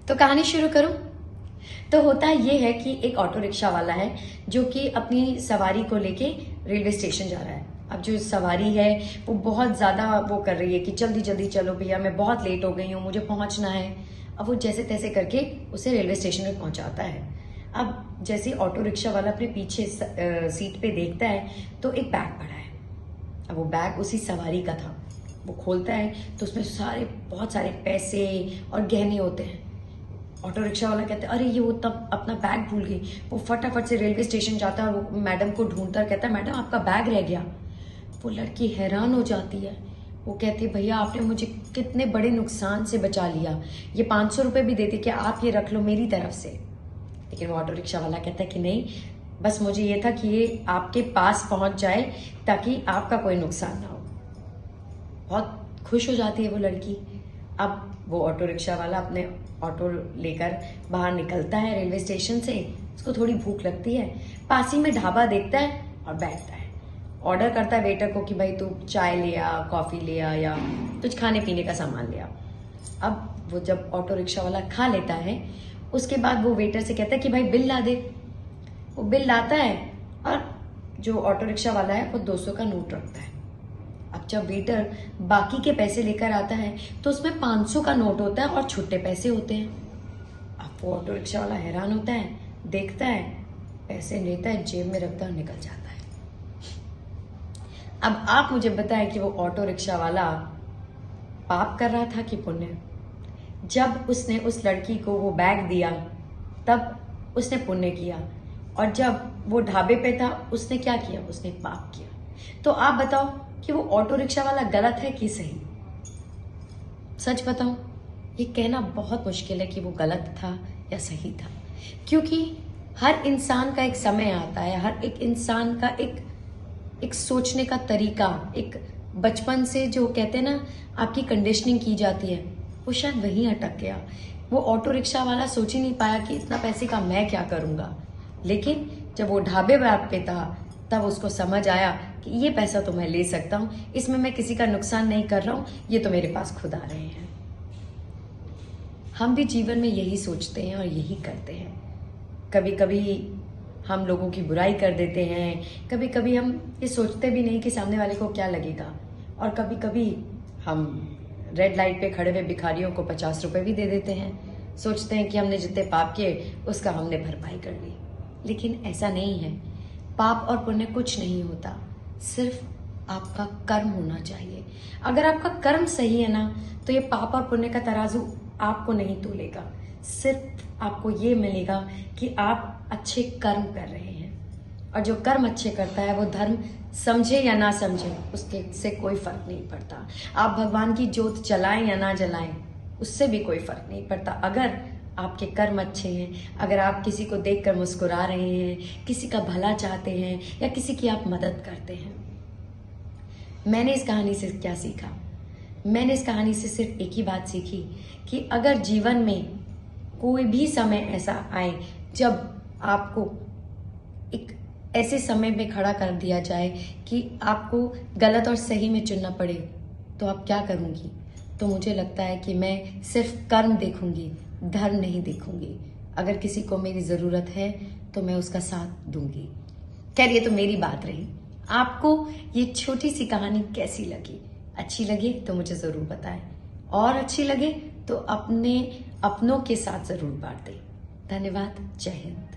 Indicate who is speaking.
Speaker 1: तो कहानी शुरू करूं। तो होता ये है कि एक ऑटो रिक्शा वाला है जो कि अपनी सवारी को लेके रेलवे स्टेशन जा रहा है। अब जो सवारी है वो बहुत ज्यादा वो कर रही है कि जल्दी जल्दी चलो भैया, मैं बहुत लेट हो गई हूँ, मुझे पहुंचना है। अब वो जैसे तैसे करके उसे रेलवे स्टेशन में पहुंचाता है। अब जैसे ऑटो रिक्शा वाला अपने पीछे सीट पे देखता है तो एक बैग पड़ा है। अब वो बैग उसी सवारी का था। वो खोलता है तो उसमें बहुत सारे पैसे और गहने होते हैं। ऑटो रिक्शा वाला कहता है, अरे ये वो तब अपना बैग भूल गई। वो फटाफट से रेलवे स्टेशन जाता है और वो मैडम को ढूंढता कहता है, मैडम आपका बैग रह गया। वो लड़की हैरान हो जाती है। वो कहती है, भैया आपने मुझे कितने बड़े नुकसान से बचा लिया, ये 500 रुपये भी देते कि आप ये रख लो मेरी तरफ से। लेकिन वो ऑटो रिक्शा वाला कहता है कि नहीं, बस मुझे ये था कि ये आपके पास पहुंच जाए ताकि आपका कोई नुकसान ना हो। बहुत खुश हो जाती है वो लड़की। अब वो ऑटो रिक्शा वाला अपने ऑटो लेकर बाहर निकलता है रेलवे स्टेशन से। उसको थोड़ी भूख लगती है, पास ही में ढाबा देखता है और बैठता है। ऑर्डर करता है वेटर को कि भाई तू चाय ले आ, कॉफी ले आ या कुछ खाने पीने का सामान ले आ। अब वो जब ऑटो रिक्शा वाला खा लेता है उसके बाद वो वेटर से कहता है कि भाई बिल ला दे। वो बिल लाता है और जो ऑटो रिक्शा वाला है वो 200 का नोट रखता है। अब जब वेटर बाकी के पैसे लेकर आता है तो उसमें 500 का नोट होता है और छुट्टे पैसे होते हैं। अब वो ऑटो रिक्शा वाला हैरान होता है, देखता है, पैसे लेता है, जेब में रखता है और निकल जाता है। अब आप मुझे बताएं कि वो ऑटो रिक्शा वाला पाप कर रहा था कि पुण्य। जब उसने उस लड़की को वो बैग दिया तब उसने पुण्य किया, और जब वो ढाबे पे था उसने क्या किया, उसने पाप किया। तो आप बताओ कि वो ऑटो रिक्शा वाला गलत है कि सही? सच बताऊं, ये कहना बहुत मुश्किल है कि वो गलत था या सही था, क्योंकि हर इंसान का एक समय आता है, हर एक इंसान का एक सोचने का तरीका, एक बचपन से जो कहते हैं ना आपकी कंडीशनिंग की जाती है, वो शायद वहीं अटक गया। वो ऑटो रिक्शा वाला सोच ही नहीं पाया कि इतना पैसे का मैं क्या करूंगा। लेकिन जब वो ढाबे पे था तब उसको समझ आया कि ये पैसा तो मैं ले सकता हूं, इसमें मैं किसी का नुकसान नहीं कर रहा हूं, ये तो मेरे पास खुद आ रहे हैं। हम भी जीवन में यही सोचते हैं और यही करते हैं। कभी कभी हम लोगों की बुराई कर देते हैं, कभी कभी हम ये सोचते भी नहीं कि सामने वाले को क्या लगेगा, और कभी कभी हम रेड लाइट पे खड़े हुए भिखारियों को 50 रुपए भी दे देते हैं। सोचते हैं कि हमने जितने पाप किए उसका हमने भरपाई कर ली। लेकिन ऐसा नहीं है। पाप और पुण्य कुछ नहीं होता, सिर्फ आपका कर्म होना चाहिए। अगर आपका कर्म सही है ना तो ये पाप और पुण्य का तराजू आपको नहीं तोलेगा। सिर्फ आपको ये मिलेगा कि आप अच्छे कर्म कर रहे हैं, और जो कर्म अच्छे करता है वो धर्म समझे या ना समझे उसके से कोई फर्क नहीं पड़ता। आप भगवान की जोत जलाएं या ना जलाएं उससे भी कोई फर्क नहीं पड़ता। अगर आपके कर्म अच्छे हैं, अगर आप किसी को देखकर मुस्कुरा रहे हैं, किसी का भला चाहते हैं या किसी की आप मदद करते हैं। मैंने इस कहानी से क्या सीखा? मैंने इस कहानी से सिर्फ एक ही बात सीखी कि अगर जीवन में कोई भी समय ऐसा आए जब आपको एक ऐसे समय में खड़ा कर दिया जाए कि आपको गलत और सही में चुनना पड़े, तो आप क्या करूंगी? तो मुझे लगता है कि मैं सिर्फ कर्म देखूंगी, धर्म नहीं देखूंगी। अगर किसी को मेरी जरूरत है तो मैं उसका साथ दूंगी। खैर, ये तो मेरी बात रही। आपको ये छोटी सी कहानी कैसी लगी? अच्छी लगे तो मुझे जरूर बताएं, और अच्छी लगे तो अपने अपनों के साथ जरूर बांटें। धन्यवाद। जय हिंद।